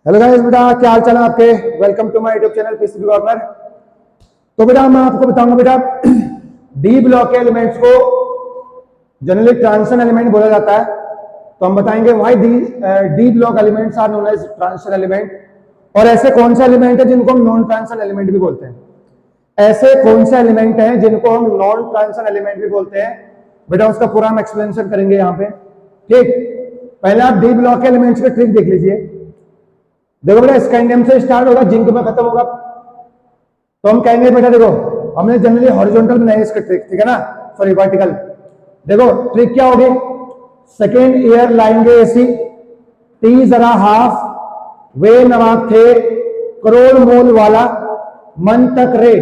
Hello guys, बेटा क्या हाल चाल है आपके। Welcome to my YouTube channel PCB corner. तो बेटा मैं आपको बताऊंगा बेटा डी ब्लॉक के एलिमेंट्स को जनरली ट्रांजिशन एलिमेंट बोला जाता है। तो हम बताएंगे why D block elements are known as transition element, और ऐसे कौन से एलिमेंट है जिनको हम नॉन ट्रांजिशन एलिमेंट भी बोलते हैं। ऐसे कौन से एलिमेंट हैं जिनको हम नॉन ट्रांजिशन एलिमेंट भी बोलते हैं, बेटा उसका पूरा हम एक्सप्लेनेशन करेंगे यहाँ पे। ठीक, पहले आप डी ब्लॉक के एलिमेंट्स का ट्रिक देख लीजिए। देखो बेटा, स्कैंडियम से स्टार्ट होगा, जिंक में खत्म होगा। तो हम कहेंगे बेटा देखो, हमने जनरली हॉरिजॉन्टल बनाया इसका ट्रिक, ठीक है ना, सॉरी वर्टिकल। देखो ट्रिक क्या होगी, सेकेंड ईयर लाएंगे एसी, टी जरा हाफ, वे नवाब थे, करोड़ मोल वाला, मन तक रे,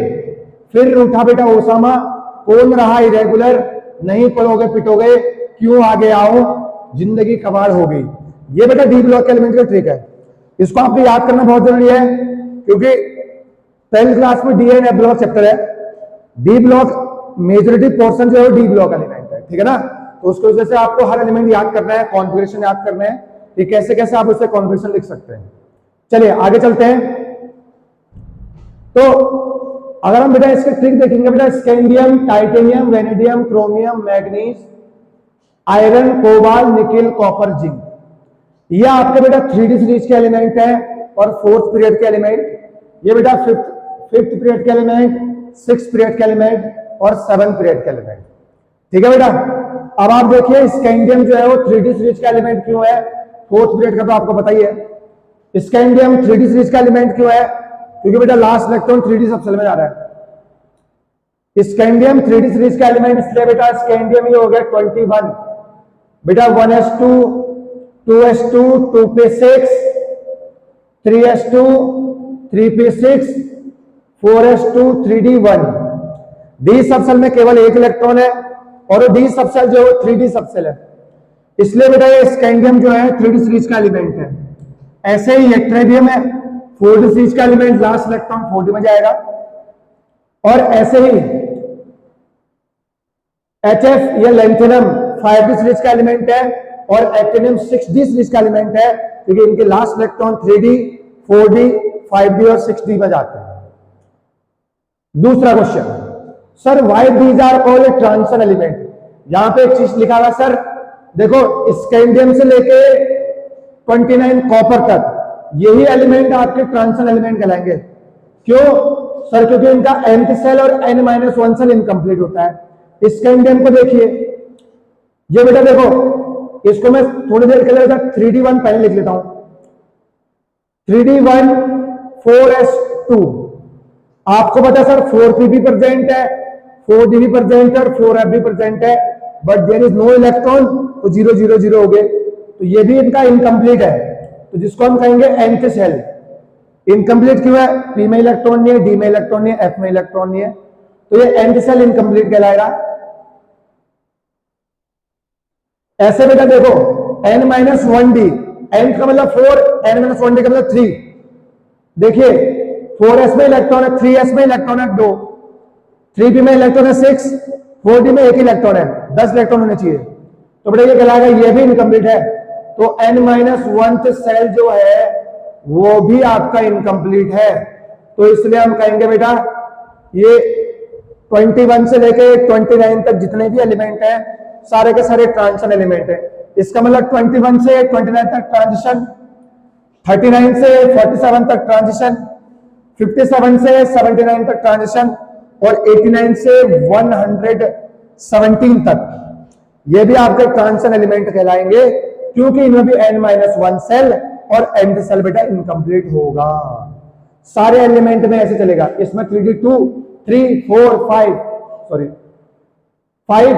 फिर उठा बेटा ओसामा, कौन रहा इरेगुलर, नहीं पढ़ोगे पिटोगे, क्यों आगे आओ, जिंदगी कबाड़ हो गई। ये बेटा डी ब्लॉक के एलिमेंट का ट्रिक है। इसको आपको याद करना बहुत जरूरी है, क्योंकि 10th क्लास में D and F block chapter है। डी ब्लॉक मेजॉरिटी पोर्शन जो है डी ब्लॉक एलिमेंट है, ठीक है ना। तो उसकी वजह से आपको हर एलिमेंट याद करना है, कॉन्फ़िगरेशन याद करना है कि कैसे कैसे आप उससे कॉन्फ़िगरेशन लिख सकते हैं। चलिए आगे चलते हैं। तो अगर हम बेटा इसके ट्रिक देखेंगे बेटा, scandium, titanium, vanadium, chromium, manganese, iron, cobalt, nickel, copper, zinc, ये आपके बेटा 3D सीरीज के एलिमेंट है और 4th पीरियड के एलिमेंट। ये बेटा 5th पीरियड के एलिमेंट, 6th पीरियड के एलिमेंट और 7th पीरियड के एलिमेंट, ठीक है बेटा। अब आप देखिए स्कैंडियम जो है वो 3D सीरीज का एलिमेंट क्यों है, 4th पीरियड का तो आपको पता ही है। स्कैंडियम 3D सीरीज का एलिमेंट क्यों है, क्योंकि बेटा लास्ट इलेक्ट्रॉन 3D सबसेल में जा रहा है। स्कैंडियम 3D सीरीज का एलिमेंट इसलिए बेटा स्कैंडियम ये हो गया 21 बेटा, 1s2, 2s2, 2p6, 3s2, 3p6, 4s2, 3d1। D subshell में केवल एक इलेक्ट्रॉन है और डी सबसेल जो है 3D सबसेल है, इसलिए बेटा ये स्कैंडियम जो है 3D सीरीज का एलिमेंट है। ऐसे ही यट्रेबियम है 4D सीरीज का एलिमेंट, लास्ट इलेक्ट्रॉन 4D में जाएगा। और ऐसे ही HF या लेंथेनम 5D सीरीज का एलिमेंट है और एक्टिनियम 6D सीरीज का एलिमेंट है, क्योंकि इनके last electron 3D, 4D, 5D और 6D में जाते हैं। दूसरा question, sir why these are called transition element. यहां पे एक चीज लिखा हुआ सर, देखो स्कैंडियम से लेके 29 कॉपर तक यही एलिमेंट आपके ट्रांजिशन एलिमेंट कहलाएंगे। क्यों सर, क्योंकि इनका nth सेल और n-1 सेल इनकम्प्लीट होता है। स्कैंडियम को देखिए, ये बेटा देखो, इसको मैं थोड़ी देर के लिए 3d1 पहले लिख लेता हूं। 3d1 4s2, आपको पता है सर 4p भी प्रेजेंट है, 4d भी प्रेजेंट है और 4f भी प्रेजेंट है, but there is no electron, तो 0 0 0 हो गए। तो ये भी इनका इनकम्प्लीट है, तो जिसको हम कहेंगे nth सेल। इनकम्प्लीट क्यों है, p में इलेक्ट्रॉन नहीं है, d में इलेक्ट्रॉन नहीं है, f में इलेक्ट्रॉन नहीं है, तो ये nth सेल इनकम्प्लीट कहलाएगा। ऐसे बेटा देखो n-1d, n का मतलब 4, n-1d का मतलब 3। देखिए 4s में इलेक्ट्रॉन है, 3s में इलेक्ट्रॉन है 2, 3p में इलेक्ट्रॉन है 6, 4d में 1 इलेक्ट्रॉन है, 10 इलेक्ट्रॉन होने चाहिए। तो बेटा ये कहलाएगा ये भी इनकम्प्लीट है, तो n-1th सेल जो है वो भी आपका इनकम्प्लीट है। तो इसलिए हम कहेंगे बेटा ये 21 से लेके 29 तक जितने भी एलिमेंट हैं सारे के सारे ट्रांजिशन एलिमेंट है। इसका मतलब 21 से 29 तक ट्रांजिशन, 39 से 47 तक ट्रांजिशन, 57 से 79 तक ट्रांजिशन और 89 से 117 तक ये भी आपके ट्रांजिशन एलिमेंट कहलाएंगे, क्योंकि इनमें भी n-1 सेल और nth सेल बेटा इनकम्प्लीट होगा। सारे एलिमेंट में ऐसे चलेगा। इसमें 3d2, 3, 4, 5, सॉरी 5,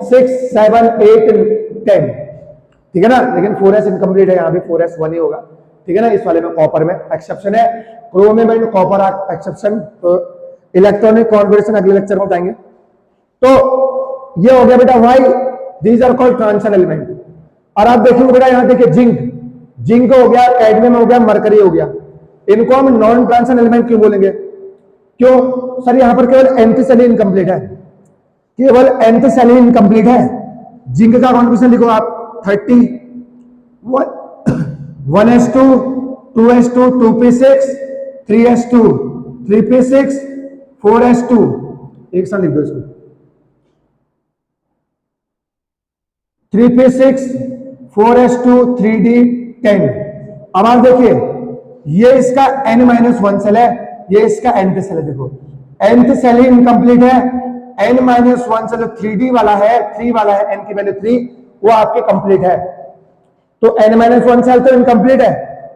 6, 7, 8, 10, ठीक है ना। लेकिन 4s इनकम्प्लीट है, यहां भी 4s 1 ही होगा, ठीक है ना। इस वाले में कॉपर में एक्सेप्शन है, क्रोमियम एंड कॉपर एक्सेप्शन। तो इलेक्ट्रॉनिक कॉन्फिगरेशन अगले लेक्चर में बताएंगे। तो ये हो गया बेटा why these are called transition element. और आप देखेंगे बेटा यहां देखिए जिंक हो गया, कैडमियम हो गया, मरकरी हो गया, इनको हम नॉन ट्रांजिशन एलिमेंट क्यों बोलेंगे। क्यों सर, यहां पर केवल nth सेल इनकम्प्लीट है, केवल nth सेल इनकम्प्लीट है। जिंक का कॉन्फिगरेशन लिखो आप 30, 1s2, 2s2 2p6 3s2 3p6 4s2, एक साथ लिख दो इसको, 3p6 4s2 3d10। अब आप देखिए ये इसका n-1 सेल है, ये इसका nth सेल है। देखो nth सेल ही इनकम्प्लीट है, n-1 सेल जो 3d वाला है, 3 वाला है, n की वैल्यू 3, वो आपके कंप्लीट है। तो n-1 सेल तो इनकम्प्लीट है,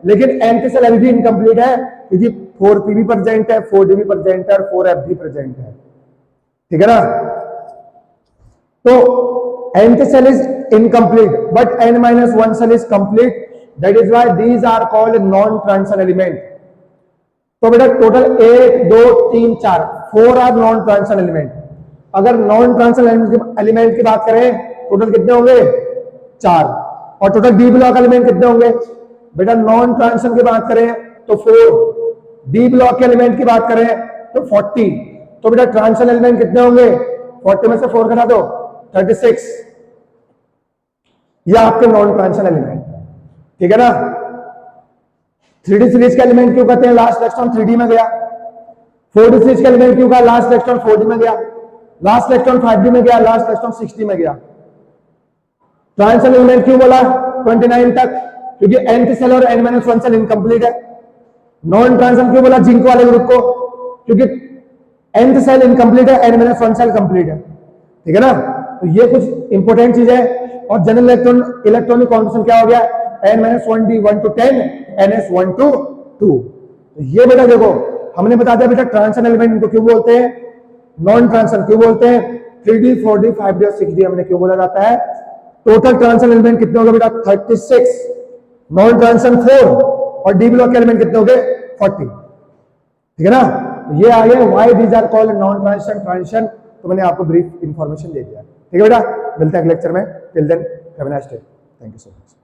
लेकिन nth सेल अभी भी इनकम्प्लीट है क्योंकि 4p भी प्रेजेंट है, 4d भी प्रेजेंट है और 4f भी प्रेजेंट है। ठीक है ना? तो nth cell is incomplete but n-1 cell is complete, that is why these are called non-transition element। तो बेटा total 1 2 3 4 4 are non transition element. अगर नॉन ट्रांजिशन एलिमेंट की बात करें टोटल कितने होंगे? 4। और टोटल डी ब्लॉक एलिमेंट कितने होंगे? बेटा नॉन ट्रांजिशन की बात करें तो 4, डी ब्लॉक के एलिमेंट की बात करें तो 40। तो बेटा ट्रांजिशन एलिमेंट कितने होंगे? 40 में से 4 घटा दो 36। ये आपके नॉन ट्रांजिशन एलिमेंट। ठीक है ना? 3D सीरीज का एलिमेंट क्यों कहते हैं लास्ट इलेक्ट्रॉन 3D में गया? 4D सीरीज का एलिमेंट क्यों कहा लास्ट इलेक्ट्रॉन 4D में गया? लास्ट इलेक्ट्रॉन 5D में गया, लास्ट इलेक्ट्रॉन 6D में गया। ट्रांजिशन एलिमेंट क्यों बोला 29 तक? क्योंकि nth सेल और n-1 सेल इनकम्प्लीट है। नॉन ट्रांजिशन क्यों बोला जिंक वाले ग्रुप को? क्योंकि nth सेल इनकम्प्लीट है, n-1 सेल कंप्लीट है। ठीक है ना? तो ये कुछ इंपॉर्टेंट चीज है। और जनरल इलेक्ट्रॉनिक कॉन्फिगरेशन क्या हो गया? n-1d 1 to 10 ns 1 to 2। तो ये बेटा देखो हमने बता दिया बेटा ट्रांजिशन एलिमेंट इनको क्यों बोलते हैं, नॉन ट्रांजिशन क्यों बोलते हैं, 3D 4D 5D और 6D हमने क्यों बोला जाता है। टोटल ट्रांजिशन एलिमेंट कितने हो गए बेटा? 36, नॉन ट्रांजिशन 4 और डी ब्लॉक के एलिमेंट कितने हो गए? 40। ठीक है ना? ये आ गया why these are called non transition transition. तो मैंने आपको ब्रीफ इंफॉर्मेशन दे दिया। ठीक है बेटा, मिलते हैं अगले लेक्चर में। Till then have a nice day. Thank you so much.